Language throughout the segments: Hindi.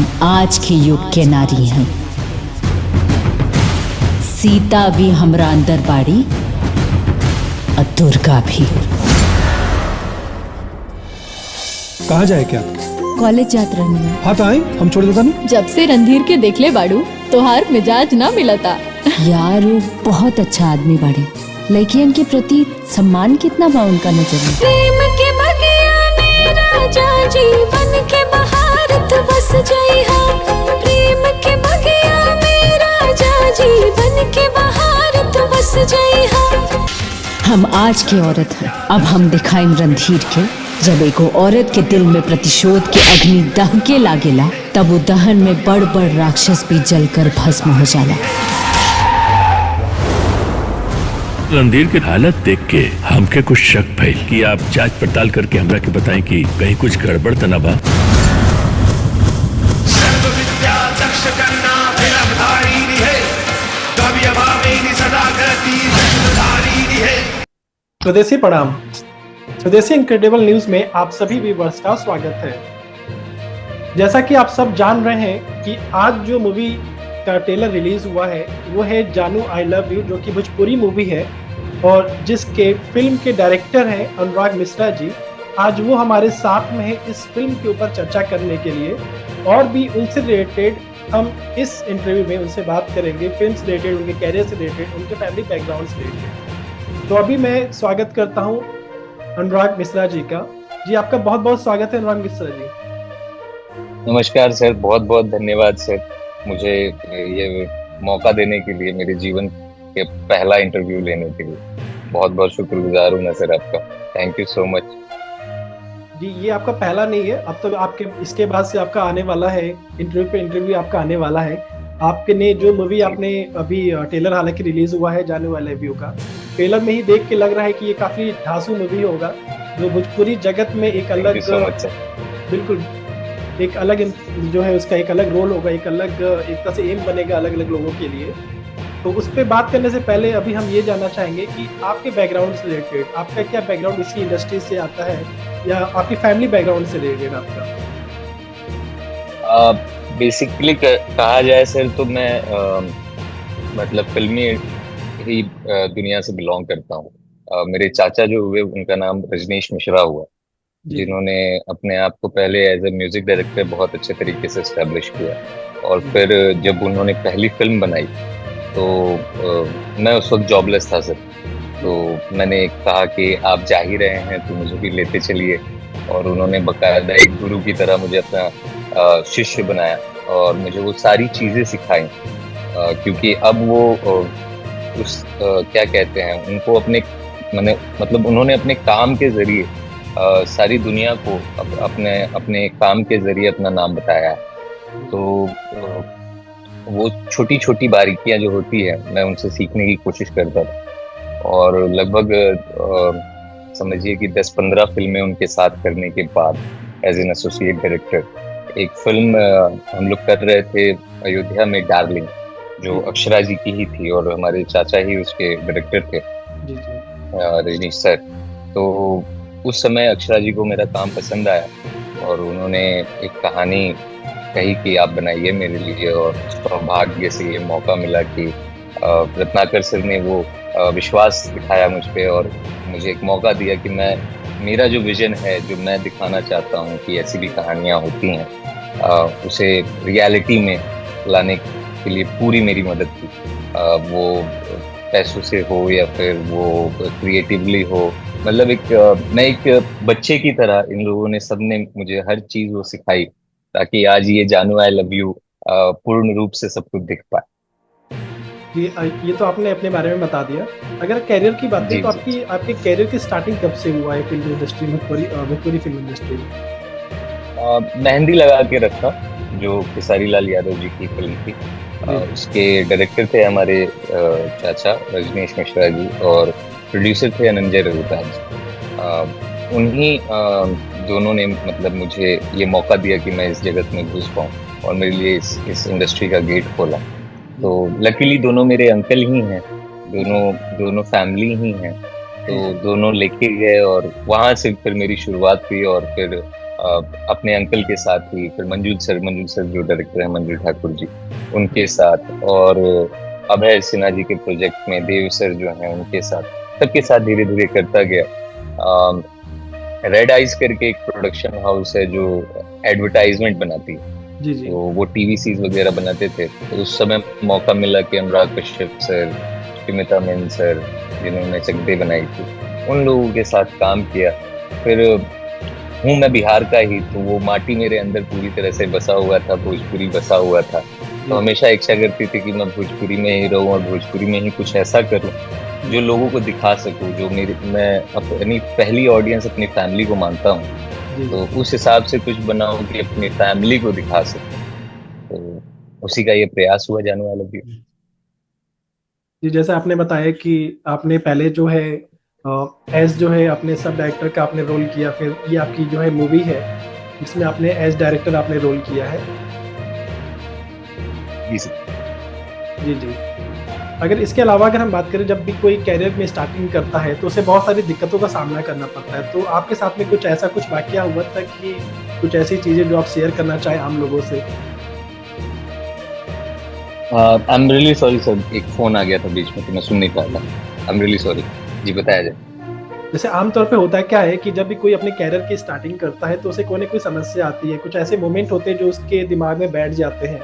हम आज के युग के नारी हैं। सीता भी हमरा अंदर बाड़ी और दुर्गा भी। कहाँ जाए क्या? कॉलेज जात रहनी है। हाँ तो आई, हम छोड़ देता नहीं। जब से रणधीर के देखले बाड़ू तोहार मिजाज ना मिलता। यार वो बहुत अच्छा आदमी बाड़ी, लड़कियन के प्रति सम्मान कितना बा उनका नजर में। प्रेम के बगिया में राजा जीवन के बहार तू बस जइहा। प्रेम के बगिया में राजा जीवन के बहार तू बस जइहा। हम आज के औरत हैं, अब हम दिखाएं रणधीर के। जब एगो औरत के दिल में प्रतिशोध के अग्नि दहके लागेला, तब वो दहन में बड़ बड़ राक्षस भी जलकर भस्म हो जाला। रणधीर की हालत देख के हमके कुछ शक भइल कि आप जांच पड़ताल करके हमरा के बताएं कि कहीं कुछ गड़बड़ त ना बा। स्वदेशी प्रणाम। स्वदेशी इनक्रेडिबल न्यूज में आप सभी व्यूअर्स का स्वागत है। जैसा कि आप सब जान रहे हैं कि आज जो मूवी का ट्रेलर रिलीज हुआ है वो है जानू आई लव यू, जो कि भोजपुरी मूवी है और जिसके फिल्म के डायरेक्टर हैं अनुराग मिश्रा जी। आज वो हमारे साथ में है इस फिल्म के ऊपर चर्चा करने के लिए, और भी उनसे रिलेटेड हम इस इंटरव्यू में उनसे बात करेंगे, फिल्म से रिलेटेड, उनके कैरियर से रिलेटेड, उनके फैमिली बैकग्राउंड से रिलेटेड। तो अभी मैं स्वागत करता हूँ अनुराग मिश्रा जी का। जी आपका बहुत बहुत स्वागत है अनुराग मिश्रा जी। नमस्कार सर, बहुत बहुत धन्यवाद सर, मुझे ये मौका देने के लिए, मेरे जीवन के पहला इंटरव्यू लेने के लिए बहुत बहुत शुक्रगुजार हूँ मैं सर आपका। Thank you so much. जी ये आपका पहला नहीं है, अब तो आपके इसके बाद से आपका आने वाला है, इंटरव्यू पे इंटरव्यू आपका आने वाला है। आपके ने जो मूवी आपने अभी ट्रेलर हालांकि रिलीज हुआ है जानू वाले व्यू का, ट्रेलर में ही देख के लग रहा है कि ये काफी धांसू मूवी होगा, जो भोजपुरी जगत में एक अलग बिल्कुल एक अलग जो है उसका एक अलग रोल होगा, एक अलग एक तरह से एम बनेगा अलग अलग लोगों के लिए। तो उस पर बात करने से पहले अभी हम ये जानना चाहेंगे कि आपके बैकग्राउंड से रिलेटेड, आपका क्या बैकग्राउंड इसी इंडस्ट्री से आता है या आपकी फैमिली बैकग्राउंड से रिलेटेड आपका? बेसिकली कहा जाए सर तो मैं मतलब फिल्मी ही दुनिया से बिलोंग करता हूँ। मेरे चाचा जो हुए उनका नाम रजनीश मिश्रा हुआ, जिन्होंने अपने आप को पहले एज ए म्यूजिक डायरेक्टर बहुत अच्छे तरीके से एस्टेब्लिश किया, और फिर जब उन्होंने पहली फिल्म बनाई तो मैं उस वक्त जॉबलेस था सर। तो मैंने कहा कि आप जा ही रहे हैं तो मुझे भी लेते चलिए, और उन्होंने बकायदा एक गुरु की तरह मुझे अपना शिष्य बनाया और मुझे वो सारी चीज़ें सिखाई, क्योंकि अब वो क्या कहते हैं, उनको अपने मतलब उन्होंने अपने काम के जरिए सारी दुनिया को अपने काम के जरिए अपना नाम बताया है। तो वो छोटी छोटी बारीकियां जो होती है मैं उनसे सीखने की कोशिश करता था, और लगभग समझिए कि 10-15 फिल्में उनके साथ करने के बाद एज एन एसोसिएट डायरेक्टर एक फिल्म हम लोग कर रहे थे अयोध्या में, डार्लिंग, जो अक्षरा जी की ही थी और हमारे चाचा ही उसके डायरेक्टर थे, रजनीश सर। तो उस समय अक्षरा जी को मेरा काम पसंद आया और उन्होंने एक कहानी कही कि आप बनाइए मेरे लिए, और सौभाग्य से ये मौका मिला कि रत्नाकर सर ने वो विश्वास दिखाया मुझ पे और मुझे एक मौका दिया कि मेरा जो विजन है, जो मैं दिखाना चाहता हूँ कि ऐसी भी कहानियाँ होती हैं, उसे रियलिटी में लाने के लिए पूरी मेरी मदद की। वो पैसों से हो या फिर वो क्रिएटिवली हो, मतलब मैं एक बच्चे की तरह इन लोगों ने सबने मुझे हर चीज़ वो सिखाई, ताकि आज ये जानू आई लव यू पूर्ण रूप से सब कुछ दिख पाए। ये तो आपने अपने बारे में बता दिया। अगर कैरियर की बात करें तो आपके कैरियर की स्टार्टिंग कब से हुआ है फिल्म इंडस्ट्री में, भोजपुरी फिल्म इंडस्ट्री में? मेहंदी लगा के रखा, जो खेसारी लाल यादव जी की फिल्म थी, उसके डायरेक्टर थे हमारे चाचा रजनीश मिश्रा जी और प्रोड्यूसर थे अनंजय रघुताज। उन्हीं दोनों ने मतलब मुझे ये मौका दिया कि मैं इस जगत में घुस पाऊँ और मेरे लिए इस इंडस्ट्री का गेट खोला। तो लकीली दोनों मेरे अंकल ही हैं, दोनों फैमिली ही हैं, तो दोनों लेके गए और वहाँ से फिर मेरी शुरुआत हुई, और फिर अपने अंकल के साथ ही, फिर मंजुल सर जो डायरेक्टर हैं, मंजुल ठाकुर जी, उनके साथ, और अभय सिन्हा जी के प्रोजेक्ट में देव सर जो हैं उनके साथ, सबके साथ धीरे धीरे करता गया। रेड आइज करके एक प्रोडक्शन हाउस है जो एडवर्टाइजमेंट बनाती है, जी जी तो वो टीवी सीरीज वगैरह बनाते थे। तो उस समय मौका मिला कि अनुराग कश्यप सर, स्मिता मेनन सर, जिन्होंने चक दे बनाई थी, उन लोगों के साथ काम किया। फिर हूँ मैं बिहार का ही, तो वो माटी मेरे अंदर पूरी तरह से बसा हुआ था, भोजपुरी बसा हुआ था। तो हमेशा इच्छा करती थी कि मैं भोजपुरी में ही रहूं और भोजपुरी में ही कुछ ऐसा करूं जो लोगों को दिखा सकूं, जो मैं अपनी पहली ऑडियंस अपनी फैमिली को मानता हूं, तो उस हिसाब से कुछ बनाऊं कि अपनी फैमिली को दिखा सकूं। तो उसी का ये प्रयास हुआ जाने वाला भी। जी, जैसे आपने बताया कि आपने पहले जो है एज जो है अपने सब डायरेक्टर का आपने रोल किया, फिर ये आपकी जो है मूवी है जिसमें आपने एज डायरेक्टर आपने रोल किया है। जी सर। जी जी। अगर इसके अलावा अगर हम बात करें, जब भी कोई कैरियर में स्टार्टिंग करता है तो उसे बहुत सारी दिक्कतों का सामना करना पड़ता है, तो आपके साथ में कुछ ऐसा कुछ वाकया हुआ था कि कुछ ऐसी चीजें जो आप शेयर करना चाहें आम लोगों से? आई एम रियली सॉरी सर, एक फोन आ गया था बीच में तो मैं सुन नहीं पाया था। I am really sorry. जी बताया जाए। जैसे आमतौर पे होता है क्या है कि जब भी कोई अपने कैरियर की स्टार्टिंग करता है तो उसे कोई ना कोई समस्या आती है, कुछ ऐसे मोमेंट होते हैं जो उसके दिमाग में बैठ जाते हैं।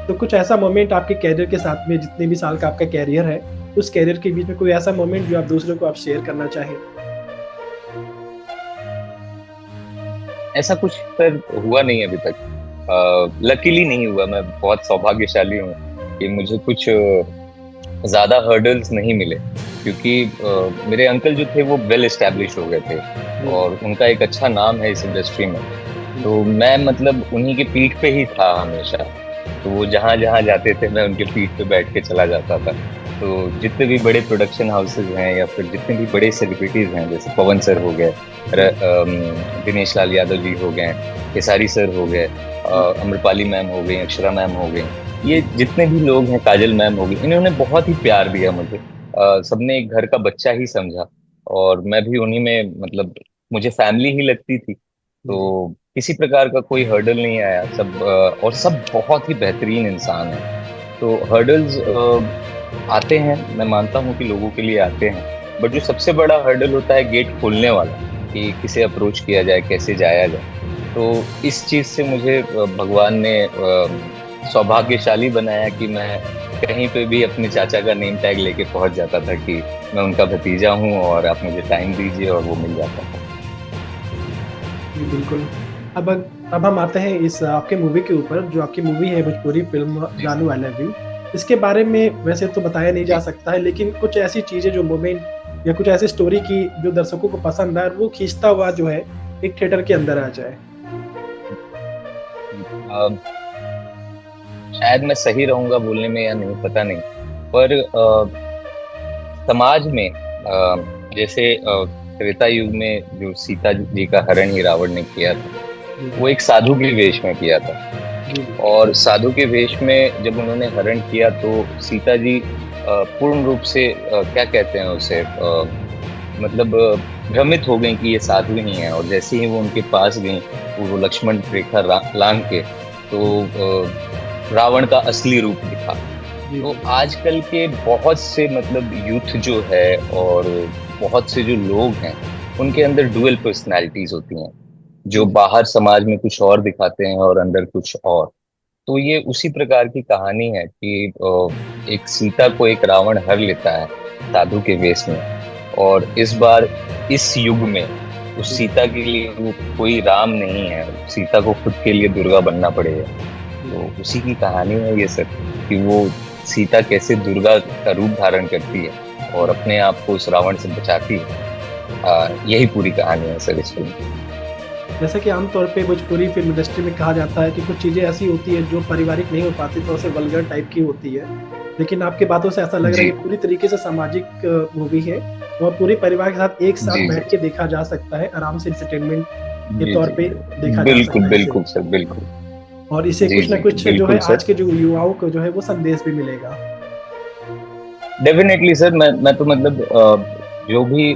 तो कुछ ऐसा मोमेंट आपके कैरियर के साथ में, जितने भी साल का आपका कैरियर है, उस कैरियर के बीच में कोई ऐसा मोमेंट जो आप दूसरों को आप शेयर करना चाहें? ऐसा कुछ सर हुआ नहीं अभी तक, लकीली नहीं हुआ। मैं बहुत सौभाग्यशाली हूँ कि मुझे कुछ ज्यादा हर्डल्स नहीं मिले, क्योंकि मेरे अंकल जो थे वो वेल एस्टैब्लिश हो गए थे और उनका एक अच्छा नाम है इस इंडस्ट्री में। तो मैं मतलब उन्हीं के पीठ पे ही था हमेशा, तो वो जहाँ जहाँ जाते थे मैं उनके पीठ पे बैठ के चला जाता था। तो जितने भी बड़े प्रोडक्शन हाउसेज हैं या फिर जितने भी बड़े सेलिब्रिटीज हैं, जैसे पवन सर हो गए, दिनेश लाल यादव जी हो गए, केसारी सर हो गए, अम्रपाली मैम हो गई, अक्षरा मैम हो गई, ये जितने भी लोग हैं, काजल मैम हो गई, इन्होंने बहुत ही प्यार दिया मुझे। सबने एक घर का बच्चा ही समझा और मैं भी उन्हीं में, मतलब मुझे फैमिली ही लगती थी। तो किसी प्रकार का कोई हर्डल नहीं आया। सब और सब बहुत ही बेहतरीन इंसान हैं। तो हर्डल्स आते हैं, मैं मानता हूँ कि लोगों के लिए आते हैं, बट जो सबसे बड़ा हर्डल होता है गेट खोलने वाला, कि किसे अप्रोच किया जाए, कैसे जाया जाए। तो इस चीज़ से मुझे भगवान ने सौभाग्यशाली बनाया कि मैं कहीं पे भी अपने चाचा का नेम टैग लेके पहुंच जाता था कि मैं उनका भतीजा हूं और आप मुझे टाइम दीजिए, और वो मिल जाता था। बिल्कुल। अब हम आते हैं इस आपके मूवी के ऊपर, जो आपकी मूवी है भोजपुरी फिल्म जानू आई लव यू। इसके बारे में वैसे तो बताया नहीं जा सकता है, लेकिन कुछ ऐसी चीजें जो मोमेंट या कुछ ऐसी स्टोरी की जो दर्शकों को पसंद आए, वो खींचता हुआ जो है एक थिएटर के अंदर आ जाए। शायद मैं सही रहूंगा बोलने में या नहीं, पता नहीं, पर समाज में जैसे त्रेता युग में जो सीता जी का हरण ही रावण ने किया था, वो एक साधु के वेश में किया था। और साधु के वेश में जब उन्होंने हरण किया तो सीता जी पूर्ण रूप से क्या कहते हैं उसे, मतलब भ्रमित हो गई कि ये साधु ही है। और जैसे ही वो उनके पास गई, वो लक्ष्मण रेखा लांग के, तो रावण का असली रूप दिखा। तो आजकल के बहुत से मतलब यूथ जो है और बहुत से जो लोग हैं, उनके अंदर डुअल पर्सनालिटीज होती हैं, जो बाहर समाज में कुछ और दिखाते हैं और अंदर कुछ और। तो ये उसी प्रकार की कहानी है कि एक सीता को एक रावण हर लेता है साधु के वेश में, और इस बार इस युग में उस सीता के लिए वो कोई राम नहीं है, सीता को खुद के लिए दुर्गा बनना पड़ेगा। तो उसी की कहानी है ये सर, कि वो सीता कैसे दुर्गा का रूप धारण करती है और अपने आप को उस रावण से बचाती है। यही पूरी कहानी है सर इस फिल्म। जैसे कि आमतौर पे भोजपुरी फिल्म इंडस्ट्री में कहा जाता है कि कुछ चीज़ें ऐसी होती है जो पारिवारिक नहीं हो पाती, तो उसे वल्गर टाइप की होती है, लेकिन आपकी बातों से ऐसा लग रहा है कि पूरी तरीके से सामाजिक मूवी है और पूरे परिवार के साथ एक साथ बैठ के देखा जा सकता है, आराम से एंटरटेनमेंट के तौर पे देखा जा सकता है। बिल्कुल सर, बिल्कुल। और इसे कुछ ना कुछ जो है आज के जो युवाओं को जो है वो संदेश भी मिलेगा। डेफिनेटली सर, मैं तो मतलब जो भी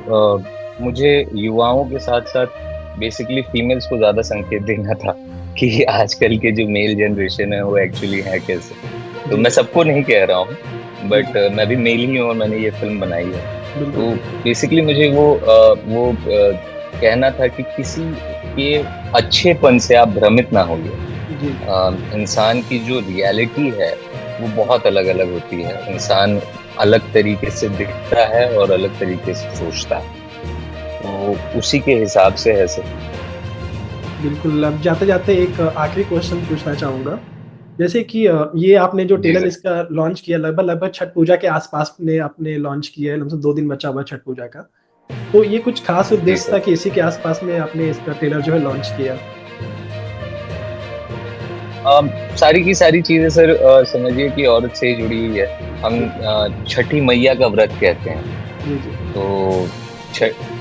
मुझे युवाओं के साथ साथ बेसिकली फीमेल्स को ज्यादा संकेत देना था कि आजकल के जो मेल जनरेशन है वो एक्चुअली है कैसे। तो मैं सबको नहीं कह रहा हूँ, बट मैं भी मेल ही हूँ और मैंने ये फिल्म बनाई है। तो बेसिकली मुझे वो कहना था कि किसी के अच्छेपन से आप भ्रमित ना होइए। इंसान की जो रियलिटी है वो बहुत अलग अलग होती है। इंसान अलग तरीके से दिखता है और अलग तरीके से सोचता है, तो उसी के हिसाब से है सर। बिल्कुल। अब जाते जाते एक आखिरी क्वेश्चन पूछना चाहूँगा, जैसे कि ये आपने जो टेलर इसका लॉन्च किया लगभग छठ पूजा के आसपास में आपने लॉन्च किया है, लगभग 2 दिन बचा हुआ छठ पूजा का, तो ये कुछ खास उद्देश्य था कि इसी के आसपास में आपने इसका टेलर जो है लॉन्च किया? सारी की सारी चीजें सर समझिए कि औरत से ही जुड़ी हुई है। हम छठी मैया का व्रत कहते हैं,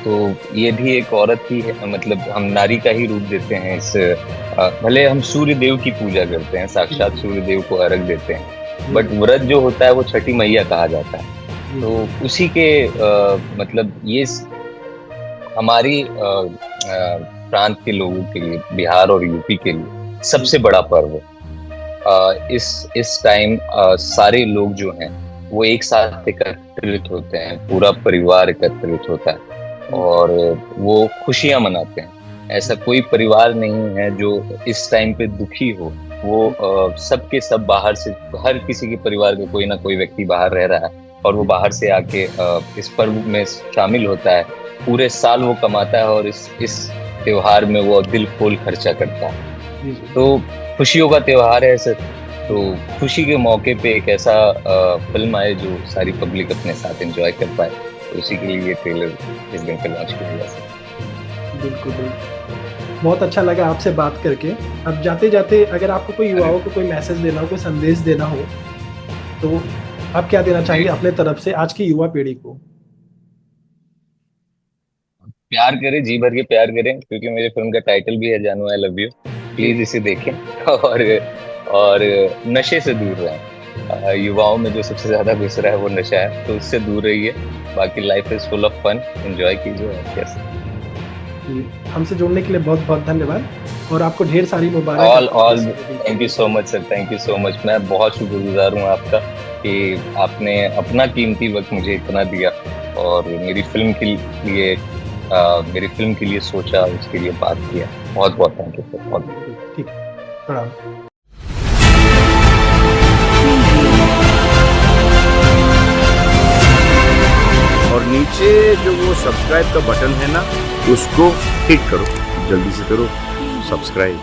तो ये भी एक औरत ही है, मतलब हम नारी का ही रूप देते हैं इस भले हम सूर्य देव की पूजा करते हैं, साक्षात सूर्य देव को अर्घ देते हैं, बट व्रत जो होता है वो छठी मैया कहा जाता है। तो उसी के मतलब ये हमारी प्रांत के लोगों के लिए, बिहार और यूपी के लिए सबसे बड़ा पर्व है। इस टाइम सारे लोग जो हैं वो एक साथ एकत्रित होते हैं, पूरा परिवार एकत्रित होता है और वो खुशियां मनाते हैं। ऐसा कोई परिवार नहीं है जो इस टाइम पे दुखी हो। वो सबके सब बाहर से, हर किसी के परिवार का कोई ना कोई व्यक्ति बाहर रह रहा है और वो बाहर से आके इस पर्व में शामिल होता है। पूरे साल वो कमाता है और इस त्योहार में वो दिल खोल खर्चा करता है। तो खुशियों का त्योहार है सर। तो खुशी के मौके पे एक ऐसा फिल्म आए जो सारी पब्लिक अपने साथ एंजॉय कर पाए, तो उसी के लिए ये ट्रेलर इस दिन पे लॉन्च किया गया सर। बिल्कुल बहुत अच्छा लगा आपसे बात करके। अब जाते जाते अगर आपको कोई युवाओं को कोई मैसेज देना हो, कोई संदेश देना हो, तो आप क्या देना चाहेंगे अपने तरफ से आज की युवा पीढ़ी को? प्यार करें, जी भर के प्यार करें, क्योंकि मेरे फिल्म का टाइटल भी है जानू आई लव यू। प्लीज इसे देखें और नशे से दूर रहें। युवाओं में जो सबसे ज्यादा घुस रहा है वो नशा है, तो उससे दूर रहिए। बाकी life is full of fun, enjoy कीजिए और कैसे। हमसे जुड़ने के लिए बहुत बहुत धन्यवाद और आपको ढेर सारी मुबारक। All thank you so much sir, thank you so much. मैं बहुत शुक्रगुजार हूँ आपका कि आपने अपना कीमती वक्त मुझे इतना दिया और मेरी फिल्म के लिए सोचा, उसके लिए बात किया। बहुत बहुत थैंक यू सर। बहुत ठीक, प्रणाम। और नीचे जो वो सब्सक्राइब का बटन है ना, उसको हिट करो, जल्दी से करो सब्सक्राइब।